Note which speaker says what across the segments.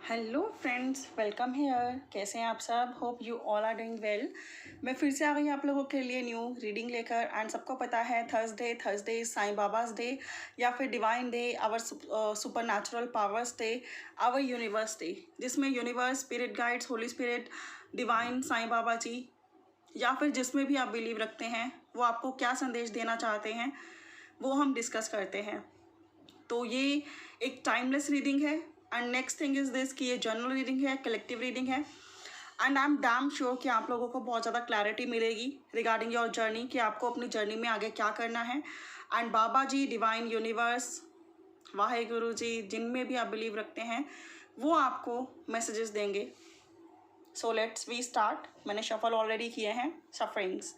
Speaker 1: Hello friends, welcome hair. कैसे हैं आप सब? Hope you all are doing well. मैं फिर से आ गई आप लोगों के लिए न्यू रीडिंग लेकर। एंड सबको पता है थर्सडे साईं बाबाज डे या फिर divine day, our supernatural powers day, our universe day, जिसमें universe, spirit guides, holy spirit, divine, Sai Baba ji या फिर जिसमें भी आप बिलीव रखते हैं वो आपको क्या संदेश देना चाहते हैं वो हम डिस्कस करते हैं। तो ये एक टाइमलेस रीडिंग है। And next thing is this कि ये जर्नल रीडिंग है, कलेक्टिव रीडिंग है। And I am damn sure कि आप लोगों को बहुत ज़्यादा क्लैरिटी मिलेगी रिगार्डिंग योर जर्नी, कि आपको अपनी जर्नी में आगे क्या करना है। And Baba ji, divine, universe, Waheguru ji, जिनमें भी आप बिलीव रखते हैं वो आपको मैसेजेस देंगे। So let's we start. मैंने शफल ऑलरेडी किए हैं। सफरिंग्स,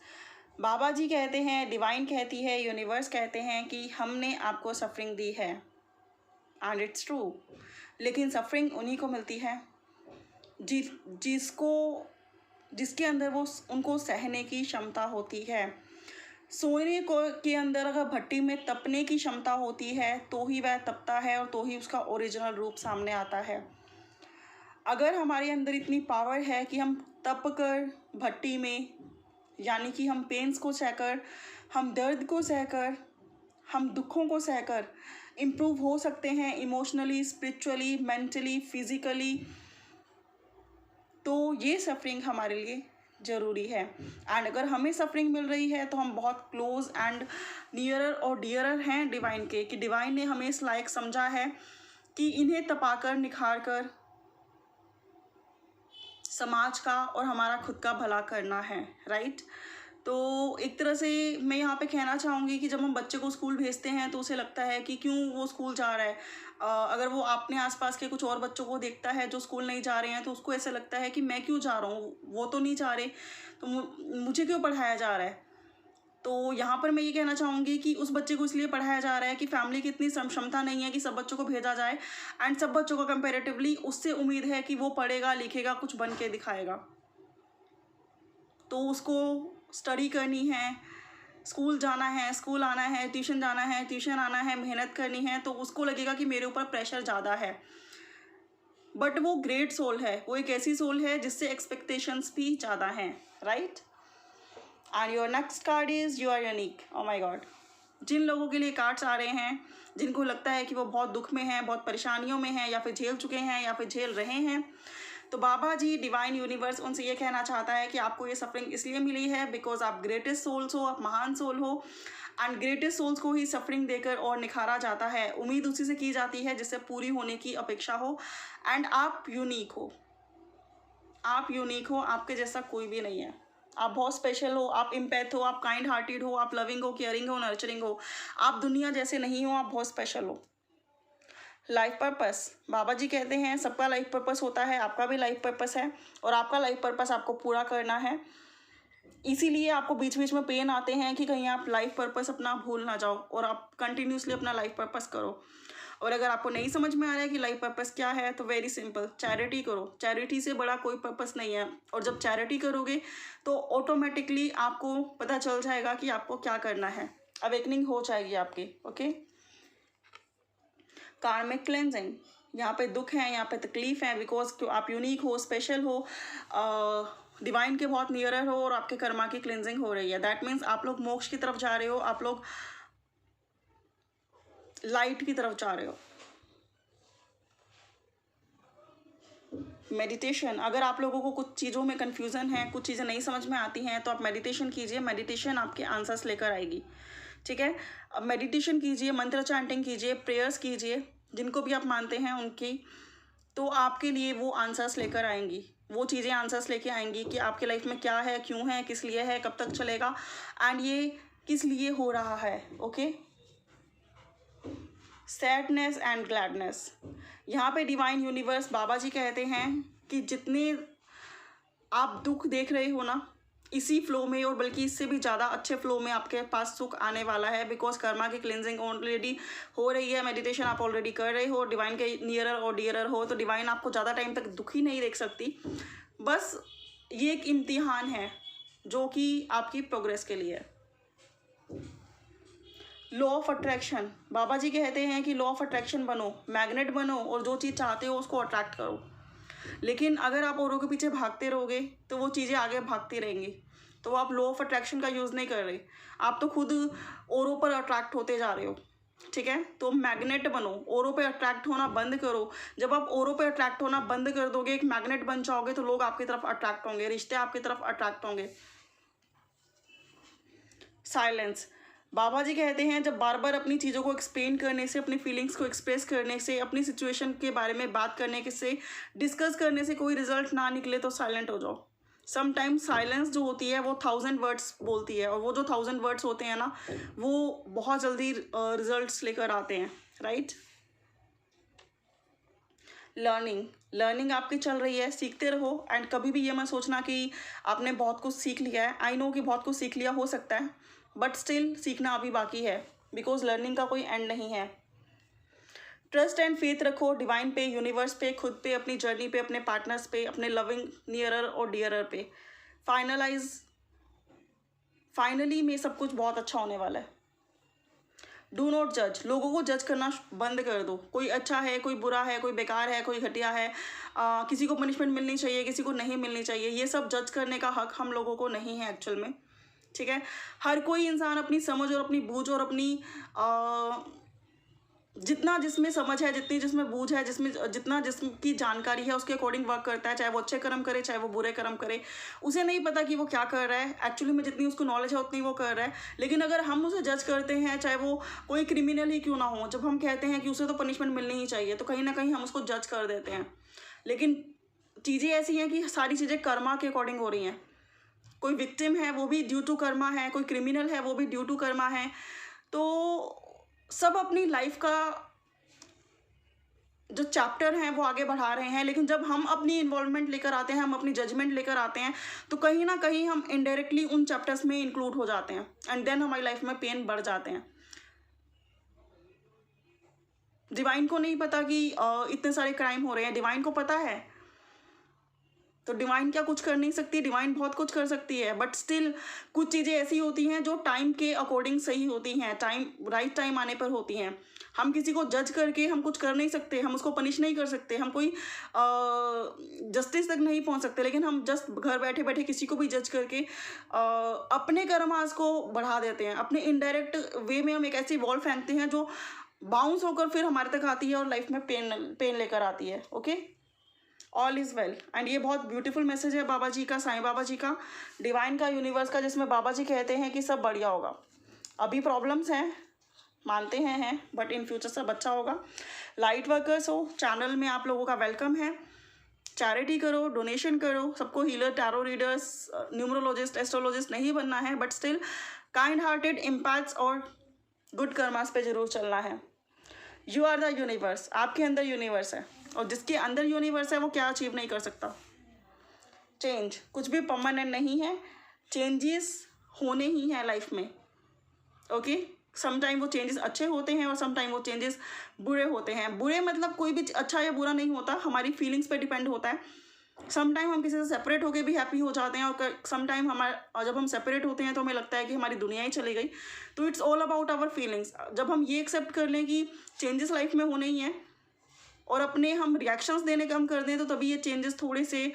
Speaker 1: बाबा जी कहते हैं, डिवाइन कहती है, यूनिवर्स कहते हैं कि हमने आपको सफरिंग दी है। And it's true. लेकिन सफरिंग उन्हीं को मिलती है जिसके अंदर वो उनको सहने की क्षमता होती है। सोने को के अंदर अगर भट्टी में तपने की क्षमता होती है तो ही वह तपता है और तो ही उसका ओरिजिनल रूप सामने आता है। अगर हमारे अंदर इतनी पावर है कि हम तप कर भट्टी में, यानी कि हम पेन्स को सहकर, हम दर्द को सहकर, हम दुखों को सहकर इम्प्रूव हो सकते हैं इमोशनली, स्पिरिचुअली, मेंटली, फिजिकली, तो ये सफरिंग हमारे लिए ज़रूरी है। एंड अगर हमें सफरिंग मिल रही है तो हम बहुत क्लोज एंड नियरर और डियरर हैं डिवाइन के, कि डिवाइन ने हमें इस लायक समझा है कि इन्हें तपाकर, निखार कर समाज का और हमारा खुद का भला करना है, राइट। तो एक तरह से मैं यहाँ पे कहना चाहूँगी कि जब हम बच्चे को स्कूल भेजते हैं तो उसे लगता है कि क्यों वो स्कूल जा रहा है। अगर वो अपने आसपास के कुछ और बच्चों को देखता है जो स्कूल नहीं जा रहे हैं तो उसको ऐसा लगता है कि मैं क्यों जा रहा हूँ, वो तो नहीं जा रहे, तो मुझे क्यों पढ़ाया जा रहा है। तो यहाँ पर मैं ये कहना चाहूँगी कि उस बच्चे को इसलिए पढ़ाया जा रहा है कि फैमिली की इतनी क्षमता नहीं है कि सब बच्चों को भेजा जाए। एंड सब बच्चों को कंपेरेटिवली उससे उम्मीद है कि वो पढ़ेगा, लिखेगा, कुछ बन के दिखाएगा। तो उसको स्टडी करनी है, स्कूल जाना है, स्कूल आना है, ट्यूशन जाना है, ट्यूशन आना है, मेहनत करनी है, तो उसको लगेगा कि मेरे ऊपर प्रेशर ज़्यादा है। बट वो ग्रेट सोल है, वो एक ऐसी सोल है जिससे एक्सपेक्टेशंस भी ज़्यादा हैं, right. And your next card is you are unique. Oh my God, जिन लोगों के लिए कार्ड्स आ रहे हैं, जिनको लगता है कि वो बहुत दुख में हैं, बहुत परेशानियों में हैं, या फिर झेल चुके हैं या फिर झेल रहे हैं, तो बाबा जी, डिवाइन, यूनिवर्स उनसे ये कहना चाहता है कि आपको ये सफरिंग इसलिए मिली है बिकॉज आप ग्रेटेस्ट सोल्स हो, आप महान सोल हो। एंड ग्रेटेस्ट सोल्स को ही सफरिंग देकर और निखारा जाता है। उम्मीद उसी से की जाती है जिससे पूरी होने की अपेक्षा हो। एंड आप यूनिक हो, आप यूनिक हो, आपके जैसा कोई भी नहीं है। आप बहुत स्पेशल हो, आप इम्पैथ हो, आप काइंड हार्टेड हो, आप लविंग हो, केयरिंग हो, नर्चरिंग हो। आप दुनिया जैसे नहीं हो, आप बहुत स्पेशल हो। लाइफ पर्पस, बाबा जी कहते हैं सबका लाइफ पर्पस होता है, आपका भी लाइफ पर्पस है और आपका लाइफ पर्पस आपको पूरा करना है। इसीलिए आपको बीच बीच में पेन आते हैं कि कहीं आप लाइफ पर्पस अपना भूल ना जाओ और आप कंटिन्यूसली अपना लाइफ पर्पस करो। और अगर आपको नहीं समझ में आ रहा है कि लाइफ पर्पस क्या है तो वेरी सिंपल, चैरिटी करो। चैरिटी से बड़ा कोई पर्पस नहीं है। और जब चैरिटी करोगे तो ऑटोमेटिकली आपको पता चल जाएगा कि आपको क्या करना है, अवेकनिंग हो जाएगी आपकी। ओके, कार्मिक क्लेंजिंग, यहाँ पे दुख है, यहाँ पे तकलीफ है, बिकॉज आप यूनिक हो, स्पेशल हो, डिवाइन के बहुत नियरर हो और आपके कर्मा की क्लेंजिंग हो रही है। दैट मीन्स आप लोग मोक्ष की तरफ जा रहे हो, आप लोग लाइट की तरफ जा रहे हो। मेडिटेशन, अगर आप लोगों को कुछ चीज़ों में कन्फ्यूज़न है, कुछ चीज़ें नहीं समझ में आती हैं तो आप मेडिटेशन कीजिए। मेडिटेशन आपके आंसर्स लेकर आएगी, ठीक है। अब मेडिटेशन कीजिए, मंत्र चैंटिंग कीजिए, प्रेयर्स कीजिए, जिनको भी आप मानते हैं उनकी, तो आपके लिए वो आंसर्स लेकर आएंगी। वो चीज़ें आंसर्स लेके आएंगी कि आपके लाइफ में क्या है, क्यों है, किस लिए है, कब तक चलेगा एंड ये किस लिए हो रहा है। ओके, सैडनेस एंड ग्लैडनेस, यहाँ पे डिवाइन, यूनिवर्स, बाबा जी कहते हैं कि जितने आप दुख देख रहे हो ना, इसी फ्लो में और बल्कि इससे भी ज़्यादा अच्छे फ्लो में आपके पास सुख आने वाला है। बिकॉज कर्मा की क्लिनजिंग ऑलरेडी हो रही है, मेडिटेशन आप ऑलरेडी कर रहे हो, डिवाइन के नियरर और डियरर हो, तो डिवाइन आपको ज़्यादा टाइम तक दुखी नहीं देख सकती। बस ये एक इम्तिहान है जो कि आपकी प्रोग्रेस के लिए है। लॉ ऑफ अट्रैक्शन, बाबा जी कहते हैं कि लॉ ऑफ अट्रैक्शन बनो, मैग्नेट बनो और जो चीज़ चाहते हो उसको अट्रैक्ट करो। लेकिन अगर आप औरों के पीछे भागते रहोगे तो वो चीज़ें आगे भागती रहेंगी। तो आप लॉ ऑफ अट्रैक्शन का यूज़ नहीं कर रहे, आप तो खुद औरों पर अट्रैक्ट होते जा रहे हो। ठीक है, तो मैग्नेट बनो, औरों पे अट्रैक्ट होना बंद करो। जब आप औरों पे अट्रैक्ट होना बंद कर दोगे, एक मैग्नेट बन जाओगे, तो लोग आपकी तरफ अट्रैक्ट होंगे, रिश्ते आपकी तरफ अट्रैक्ट होंगे। साइलेंस, बाबा जी कहते हैं जब बार बार अपनी चीज़ों को एक्सप्लेन करने से, अपनी फीलिंग्स को एक्सप्रेस करने से, अपनी सिचुएशन के बारे में बात करने के से, डिस्कस करने से कोई रिजल्ट ना निकले तो साइलेंट हो जाओ। समटाइम्स साइलेंस जो होती है वो 1000 वर्ड्स बोलती है, और वो जो 1000 वर्ड्स होते हैं ना, वो बहुत जल्दी रिजल्ट्स लेकर आते हैं, राइट। लर्निंग आपकी चल रही है, सीखते रहो। एंड कभी भी ये मत सोचना कि आपने बहुत कुछ सीख लिया है। आई नो कि बहुत कुछ सीख लिया हो सकता है, बट स्टिल सीखना अभी बाकी है, बिकॉज लर्निंग का कोई एंड नहीं है। ट्रस्ट एंड फेथ रखो डिवाइन पे, यूनिवर्स पे, खुद पे, अपनी जर्नी पे, अपने पार्टनर्स पे, अपने लविंग नियरर और डियरर पे। फाइनली में सब कुछ बहुत अच्छा होने वाला है। डू नॉट जज, लोगों को जज करना बंद कर दो। कोई अच्छा है, कोई बुरा है, कोई बेकार है, कोई घटिया है, किसी को पनिशमेंट मिलनी चाहिए, किसी को नहीं मिलनी चाहिए, ये सब जज करने का हक हम लोगों को नहीं है एक्चुअल में। ठीक है, हर कोई इंसान अपनी समझ और अपनी बूझ और अपनी जितना जिसमें समझ है, जितनी जिसमें बूझ है, जिसमें जितना जिसकी जानकारी है, उसके अकॉर्डिंग वर्क करता है। चाहे वो अच्छे कर्म करे, चाहे वो बुरे कर्म करे, उसे नहीं पता कि वो क्या कर रहा है एक्चुअली में। जितनी उसको नॉलेज है उतनी वो कर रहा है। लेकिन अगर हम उसे जज करते हैं, चाहे वो कोई क्रिमिनल ही क्यों ना हो, जब हम कहते हैं कि उसे तो पनिशमेंट मिलनी ही चाहिए, तो कहीं ना कहीं हम उसको जज कर देते हैं। लेकिन चीज़ें ऐसी हैं कि सारी चीज़ें कर्मा के अकॉर्डिंग हो रही हैं। कोई विक्टिम है वो भी ड्यू टू कर्मा है, कोई क्रिमिनल है वो भी ड्यू टू कर्मा है। तो सब अपनी लाइफ का जो चैप्टर हैं वो आगे बढ़ा रहे हैं, लेकिन जब हम अपनी इन्वॉल्वमेंट लेकर आते हैं, हम अपनी जजमेंट लेकर आते हैं, तो कहीं ना कहीं हम इनडायरेक्टली उन चैप्टर्स में इंक्लूड हो जाते हैं, एंड देन हमारी लाइफ में पेन बढ़ जाते हैं। डिवाइन को नहीं पता कि इतने सारे क्राइम हो रहे हैं, डिवाइन को पता है। तो डिवाइन क्या कुछ कर नहीं सकती? डिवाइन बहुत कुछ कर सकती है, बट स्टिल कुछ चीज़ें ऐसी होती हैं जो टाइम के अकॉर्डिंग सही होती हैं, राइट टाइम आने पर होती हैं। हम किसी को जज करके हम कुछ कर नहीं सकते, हम उसको पनिश नहीं कर सकते, हम कोई जस्टिस तक नहीं पहुंच सकते, लेकिन हम जस्ट घर बैठे बैठे किसी को भी जज करके अपने कर्मास को बढ़ा देते हैं। अपने इनडायरेक्ट वे में हम एक ऐसी वॉल फेंकते हैं जो बाउंस होकर फिर हमारे तक आती है और लाइफ में पेन लेकर आती है। Okay, all is well. And ये बहुत ब्यूटीफुल मैसेज है बाबा जी का, साईं बाबा जी का, डिवाइन का, यूनिवर्स का, जिसमें बाबा जी कहते हैं कि सब बढ़िया होगा। अभी प्रॉब्लम्स हैं, मानते हैं, बट इन फ्यूचर सब अच्छा होगा। लाइट वर्कर्स हो, चैनल में आप लोगों का वेलकम है। चैरिटी करो, डोनेशन करो। सबको healer, tarot readers, numerologist, astrologist नहीं बनना है, but still kind hearted, impacts और गुड कर्मास पे जरूर चलना है। यू आर द यूनिवर्स, आपके अंदर यूनिवर्स है, और जिसके अंदर यूनिवर्स है वो क्या अचीव नहीं कर सकता। चेंज कुछ भी परमानेंट नहीं है, चेंजेस होने ही हैं लाइफ में। ओके, समटाइम वो चेंजेस अच्छे होते हैं और समटाइम वो चेंजेस बुरे होते हैं। बुरे मतलब कोई भी अच्छा या बुरा नहीं होता, हमारी फीलिंग्स पे डिपेंड होता है। समटाइम हम किसी से सेपरेट होके भी हैप्पी हो जाते हैं, और समटाइम जब हम सेपरेट होते हैं तो हमें लगता है कि हमारी दुनिया ही चली गई। तो it's all about our feelings. जब हम ये एक्सेप्ट कर लें कि चेंजेस लाइफ में होने ही हैं और अपने हम रिएक्शंस देने कम कर दें, तो तभी ये चेंजेस थोड़े से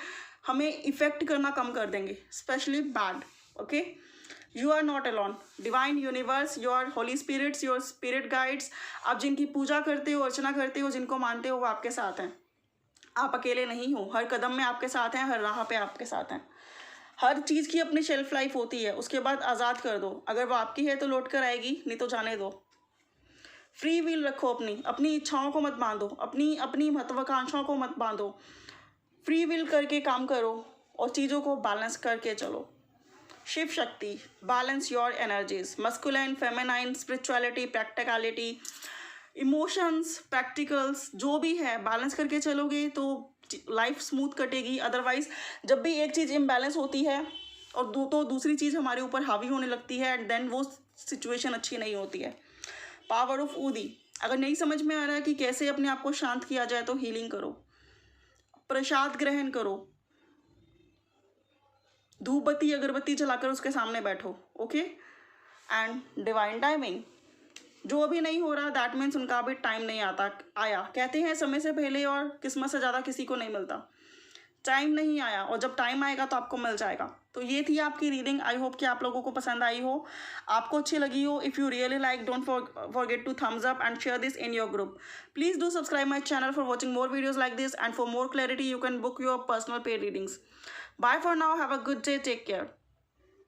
Speaker 1: हमें इफ़ेक्ट करना कम कर देंगे, specially bad. Okay, you are not alone, divine, universe, your holy spirits, your spirit guides, आप जिनकी पूजा करते हो, अर्चना करते हो, जिनको मानते हो, वो आपके साथ हैं। आप अकेले नहीं हो, हर कदम में आपके साथ हैं, हर राह पे आपके साथ हैं। हर चीज़ की अपनी शेल्फ लाइफ होती है, उसके बाद आज़ाद कर दो। अगर वो आपकी है तो लौट कर आएगी, नहीं तो जाने दो। फ्री विल रखो, अपनी इच्छाओं को मत बांधो, अपनी महत्वाकांक्षाओं को मत बांधो। फ्री विल करके काम करो और चीज़ों को बैलेंस करके चलो। Shiv Shakti, balance your energies, masculine, feminine, spirituality, practicality, emotions, practicals, जो भी है बैलेंस करके चलोगे तो लाइफ स्मूथ कटेगी। अदरवाइज जब भी एक चीज़ इम्बैलेंस होती है और तो दूसरी चीज़ हमारे ऊपर हावी होने लगती है, एंड देन वो सिचुएशन अच्छी नहीं होती है। पावर ऑफ ऊदी, अगर नहीं समझ में आ रहा है कि कैसे अपने आप को शांत किया जाए तो हीलिंग करो, प्रसाद ग्रहण करो, धूप बत्ती अगरबत्ती जलाकर उसके सामने बैठो। ओके, एंड डिवाइन टाइमिंग, जो अभी नहीं हो रहा दैट मीन्स उनका अभी टाइम नहीं आया। कहते हैं समय से पहले और किस्मत से ज़्यादा किसी को नहीं मिलता। टाइम नहीं आया और जब टाइम आएगा तो आपको मिल जाएगा। तो ये थी आपकी रीडिंग। आई होप कि आप लोगों को पसंद आई हो, आपको अच्छी लगी हो। If you really like, don't forget to thumbs up and share this in your group. Please do subscribe my channel for watching more videos like this, and for more clarity you can book your personal paid readings. Bye for now. Have a good day. Take care.